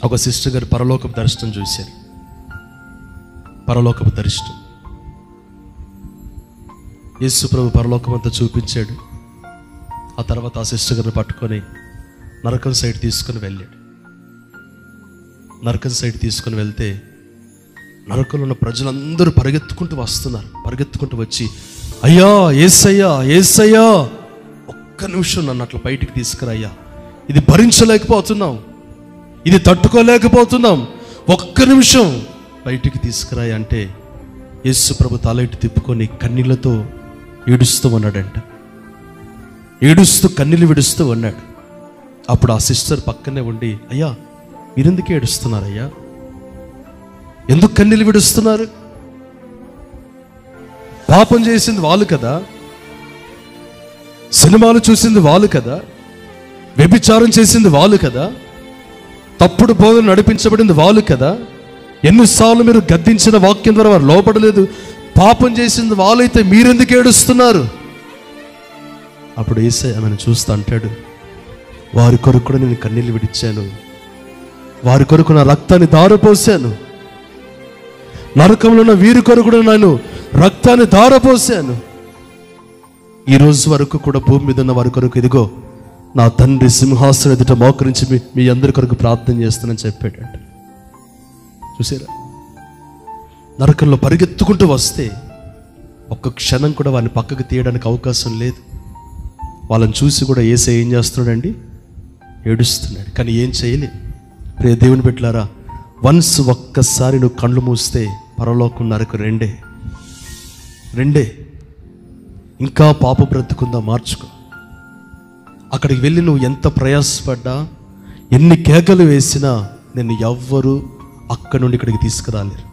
ఒక సిస్టర్ గారు పరలోకపు దర్శనం చూశారు. పరలోకపు దర్శనం యేసు ప్రభు పరలోకం అంతా చూపించాడు. ఆ తర్వాత ఆ సిస్టర్ గారిని పట్టుకొని నరకం సైడ్ తీసుకొని వెళ్ళాడు. నరకం సైడ్ తీసుకొని వెళ్తే నరకంలో ఉన్న ప్రజలందరూ పరిగెత్తుకుంటూ వస్తున్నారు. పరిగెత్తుకుంటూ వచ్చి, అయ్యా యేసయ్యా యేసయ్యా, ఒక్క నిమిషం నన్ను అట్లా బయటికి తీసుకురయ్యా, ఇది భరించలేకపోతున్నాం, ఇది తట్టుకోలేకపోతున్నాం, ఒక్క నిమిషం బయటికి తీసుకురాయి అంటే యేసు ప్రభు తల ఇటు తిప్పుకొని కన్నీళ్లతో ఏడుస్తూ ఉన్నాడంట. ఏడుస్తూ కన్నీళ్ళు విడుస్తూ ఉన్నాడు. అప్పుడు ఆ సిస్టర్ పక్కనే ఉండి, అయ్యా మీరెందుకు ఏడుస్తున్నారయ్యా, ఎందుకు కన్నీళ్ళు విడుస్తున్నారు? పాపం చేసింది వాళ్ళు కదా, సినిమాలు చూసింది వాళ్ళు కదా, వ్యభిచారం చేసింది వాళ్ళు కదా, తప్పుడు బోధన నడిపించబడింది వాళ్ళు కదా, ఎన్నిసార్లు మీరు గద్దించిన వాక్యం ద్వారా వారు లోపడలేదు, పాపం చేసింది వాళ్ళైతే మీరెందుకు ఏడుస్తున్నారు? అప్పుడు యేసయ్య ఆమెను చూస్తూ అంటాడు, వారి కొరకు కూడా నేను కన్నీళ్ళు విడిచాను, వారి కొరకు నా రక్తాన్ని ధారపోసాను, నరకంలో ఉన్న వీరి కొరకు కూడా నేను రక్తాన్ని ధారపోసాను. ఈ రోజు వరకు కూడా భూమి మీద ఉన్న వారి కొరకు ఇదిగో నా తండ్రి సింహాసనం ఎదుట మోకరించి మీ అందరి కొరకు ప్రార్థన చేస్తానని చెప్పాడంట. చూసారా, నరకంలో పరిగెత్తుకుంటూ వస్తే ఒక్క క్షణం కూడా వారిని పక్కకు తీయడానికి అవకాశం లేదు. వాళ్ళని చూసి కూడా యేసయ్య ఏం చేస్తున్నాడండి, ఏడుస్తున్నాడు. కానీ ఏం చేయలేదు. ప్రియ దేవుని బిడ్డలారా, వన్స్ ఒక్కసారి నువ్వు కళ్ళు మూస్తే పరలోకం నరకం రెండే. ఇంకా పాప బ్రతుకుందా మార్చుకో. అక్కడికి వెళ్ళి నువ్వు ఎంత ప్రయాసపడ్డా, ఎన్ని కేకలు వేసినా నిన్ను ఎవ్వరూ అక్కడి నుండి ఇక్కడికి తీసుకురాలేరు.